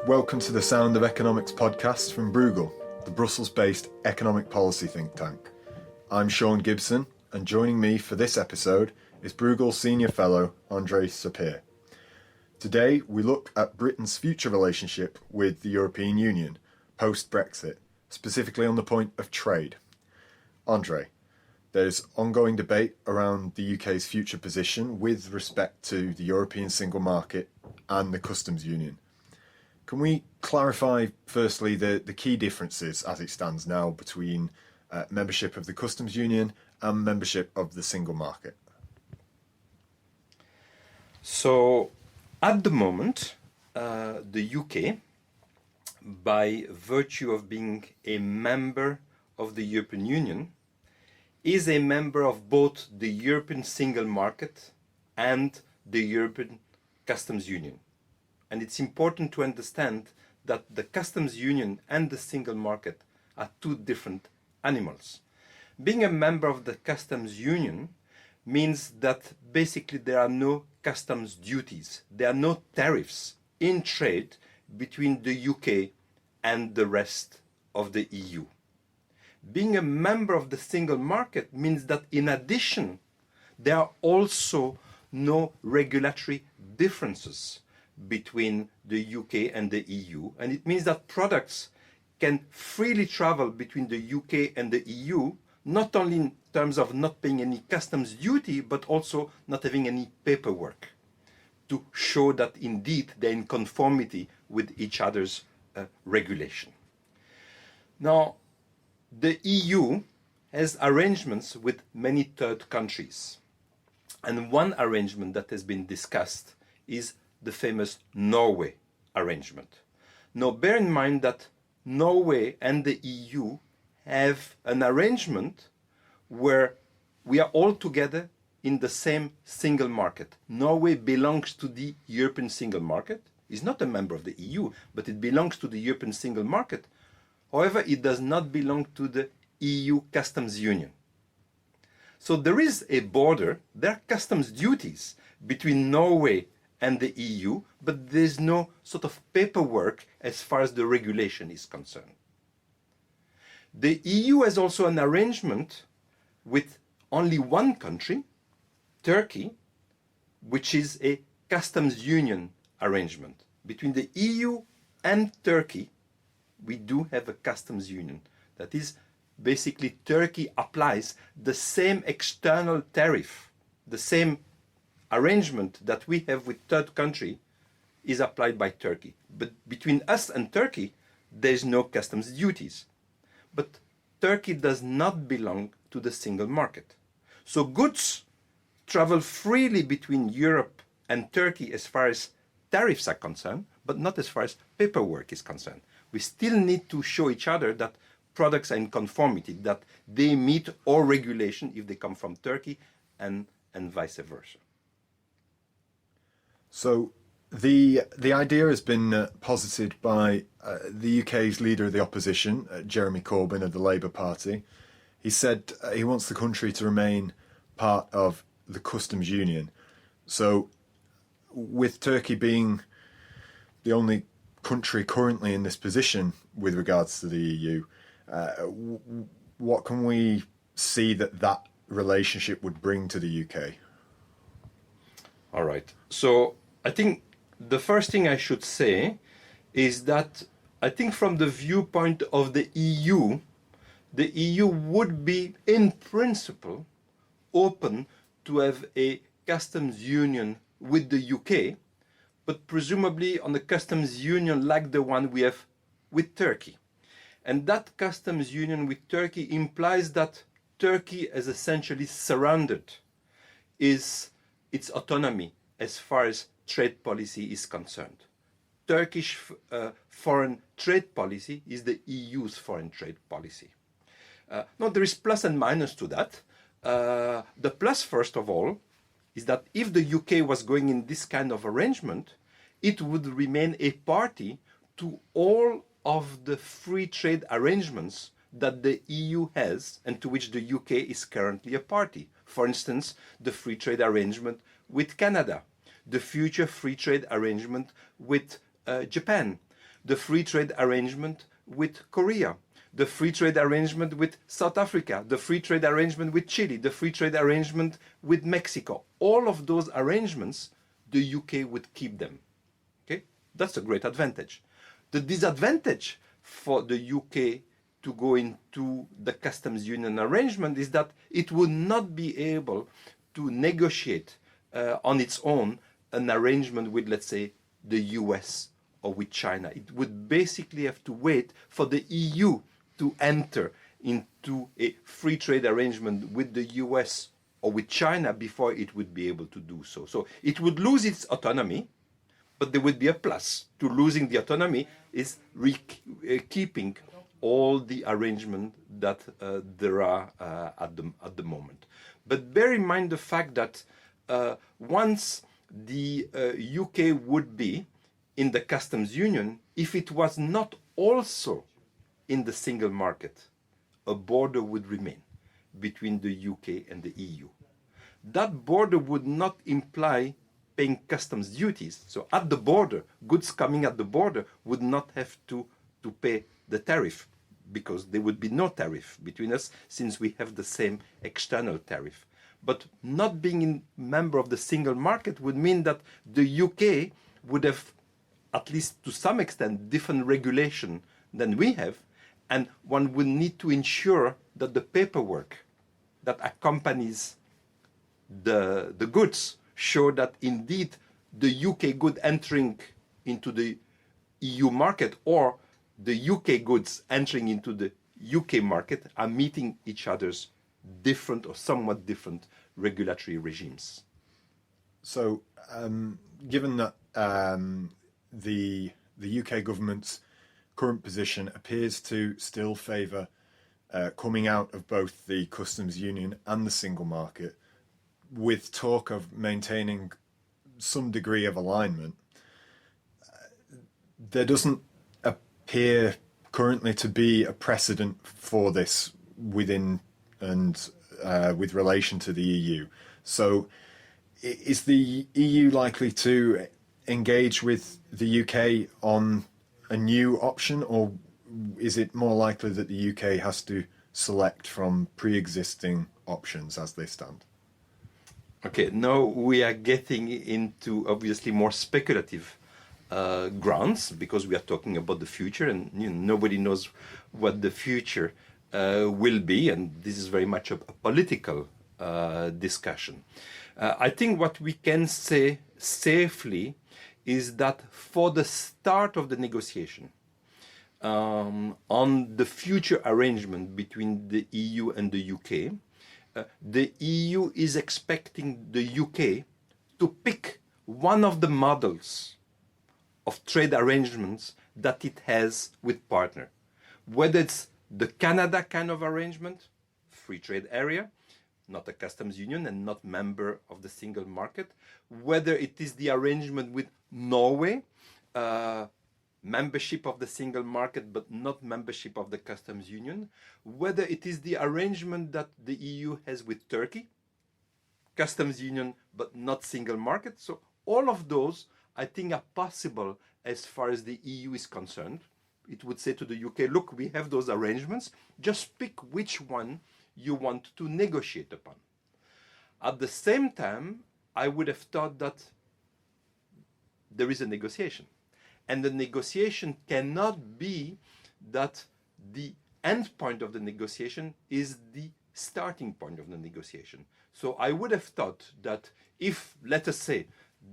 Welcome to the Sound of Economics podcast from Bruegel, the Brussels-based economic policy think tank. I'm Sean Gibson, and joining me for this episode is Bruegel Senior Fellow André Sapir. Today we look at Britain's future relationship with the European Union post-Brexit, specifically on the point of trade. André, there's ongoing debate around the UK's future position with respect to the European single market and the customs union. Can we clarify, firstly, the key differences as it stands now between membership of the customs union and membership of the single market? So, at the moment, the UK, by virtue of being a member of the European Union, is a member of both the European single market and the European customs union. And it's important to understand that the customs union and the single market are two different animals. Being a member of the customs union means that basically there are no customs duties, there are no tariffs in trade between the UK and the rest of the EU. Being a member of the single market means that in addition, there are also no regulatory differences between the UK and the EU, and it means that products can freely travel between the UK and the EU, not only in terms of not paying any customs duty, but also not having any paperwork to show that indeed they're in conformity with each other's regulation. Now, the EU has arrangements with many third countries, and one arrangement that has been discussed is the famous Norway arrangement. Now, bear in mind that Norway and the EU have an arrangement where we are all together in the same single market. Norway belongs to the European single market. It's not a member of the EU, but it belongs to the European single market. However, it does not belong to the EU customs union. So there is a border, there are customs duties between Norway and the EU, but there's no sort of paperwork as far as the regulation is concerned. The EU has also an arrangement with only one country, Turkey, which is a customs union arrangement. Between the EU and Turkey, we do have a customs union. That is, basically Turkey applies the same external tariff, the same arrangement that we have with third country is applied by Turkey. But between us and Turkey, there's no customs duties. But Turkey does not belong to the single market. So goods travel freely between Europe and Turkey as far as tariffs are concerned, but not as far as paperwork is concerned. We still need to show each other that products are in conformity, that they meet all regulation if they come from Turkey and vice versa. So the idea has been posited by the UK's leader of the opposition, Jeremy Corbyn of the Labour Party. He said he wants the country to remain part of the customs union. So with Turkey being the only country currently in this position with regards to the EU, what can we see that relationship would bring to the UK? All right. So I think the first thing I should say is that I think from the viewpoint of the EU would be in principle open to have a customs union with the UK, but presumably on a customs union like the one we have with Turkey. And that customs union with Turkey implies that Turkey has essentially surrendered its autonomy as far as trade policy is concerned. Turkish foreign trade policy is the EU's foreign trade policy. Now, there is plus and minus to that. The plus, first of all, is that if the UK was going in this kind of arrangement, it would remain a party to all of the free trade arrangements that the EU has and to which the UK is currently a party. For instance, the free trade arrangement with Canada, the future free trade arrangement with Japan. the free trade arrangement with Korea, the free trade arrangement with South Africa, the free trade arrangement with Chile, the free trade arrangement with Mexico. All of those arrangements, the UK would keep them. Okay, that's a great advantage. The disadvantage for the UK to go into the customs union arrangement is that it would not be able to negotiate on its own an arrangement with, let's say, the US or with China. It would basically have to wait for the EU to enter into a free trade arrangement with the US or with China before it would be able to do so. So it would lose its autonomy, but there would be a plus to losing the autonomy is keeping all the arrangements that there are at the moment. But bear in mind the fact that once the UK would be in the customs union, if it was not also in the single market, a border would remain between the UK and the EU. That border would not imply paying customs duties. So at the border, goods coming at the border would not have to pay the tariff, because there would be no tariff between us since we have the same external tariff. But not being a member of the single market would mean that the UK would have, at least to some extent, different regulation than we have, and one would need to ensure that the paperwork that accompanies the goods show that indeed the UK good entering into the EU market or the UK goods entering into the UK market are meeting each other's different or somewhat different regulatory regimes. So, given that the UK government's current position appears to still favour coming out of both the customs union and the single market, with talk of maintaining some degree of alignment, there doesn't appear currently to be a precedent for this within and with relation to the EU. So is the EU likely to engage with the UK on a new option, or is it more likely that the UK has to select from pre-existing options as they stand? Okay, now we are getting into obviously more speculative grounds, because we are talking about the future, and nobody knows what the future will be, and this is very much a political discussion. I think what we can say safely is that for the start of the negotiation on the future arrangement between the EU and the UK, the EU is expecting the UK to pick one of the models of trade arrangements that it has with partner. Whether it's the Canada kind of arrangement, free trade area, not a customs union and not member of the single market, whether it is the arrangement with Norway, membership of the single market but not membership of the customs union, whether it is the arrangement that the EU has with Turkey, customs union but not single market. So all of those, I think, are possible as far as the EU is concerned. It would say to the UK, look, we have those arrangements, just pick which one you want to negotiate upon. At the same time, I would have thought that there is a negotiation. And the negotiation cannot be that the end point of the negotiation is the starting point of the negotiation. So I would have thought that if, let us say,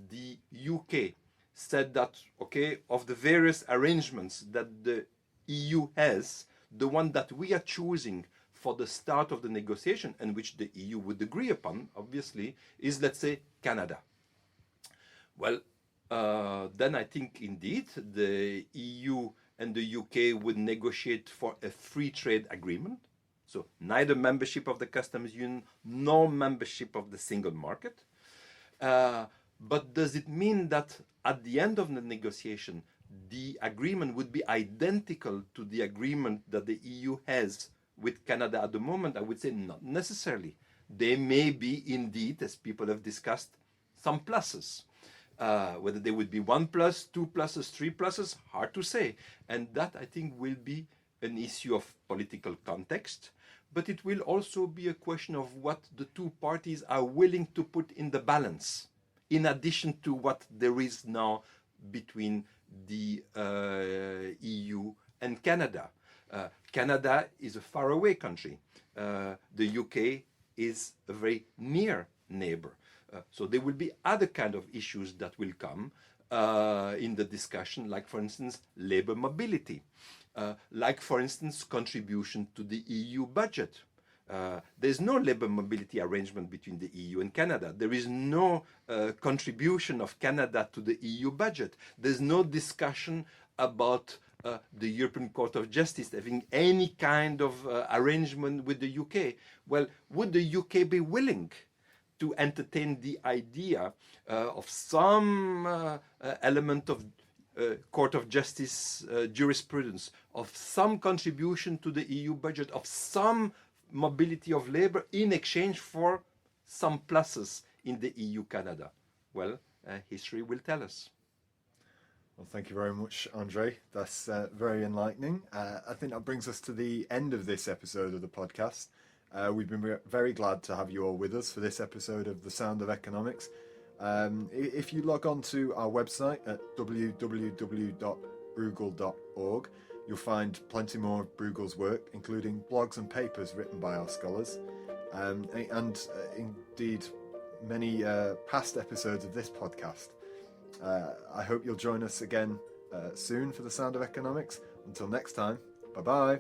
the UK said that, okay, of the various arrangements that the EU has, the one that we are choosing for the start of the negotiation, and which the EU would agree upon, obviously, is, let's say, Canada. Well, then I think indeed the EU and the UK would negotiate for a free trade agreement. So neither membership of the customs union nor membership of the single market. But does it mean that at the end of the negotiation, the agreement would be identical to the agreement that the EU has with Canada at the moment? I would say not necessarily. There may be indeed, as people have discussed, some pluses. Whether there would be 1 plus, 2 pluses, 3 pluses, hard to say. And that, I think, will be an issue of political context. But it will also be a question of what the two parties are willing to put in the balance, in addition to what there is now between the EU and Canada. Canada is a faraway country. The UK is a very near neighbor. So there will be other kind of issues that will come in the discussion, like, for instance, labor mobility, like, for instance, contribution to the EU budget. There's no labor mobility arrangement between the EU and Canada. There is no contribution of Canada to the EU budget. There's no discussion about the European Court of Justice having any kind of arrangement with the UK. Well, would the UK be willing to entertain the idea of some element of Court of Justice jurisprudence, of some contribution to the EU budget, of some mobility of labor in exchange for some pluses in the EU-Canada? Well, history will tell us. Well, thank you very much, André. That's very enlightening. I think that brings us to the end of this episode of the podcast. We've been very glad to have you all with us for this episode of The Sound of Economics. If you log on to our website at www.bruegel.org, you'll find plenty more of Bruegel's work, including blogs and papers written by our scholars, and indeed many past episodes of this podcast. I hope you'll join us again soon for The Sound of Economics. Until next time, bye-bye.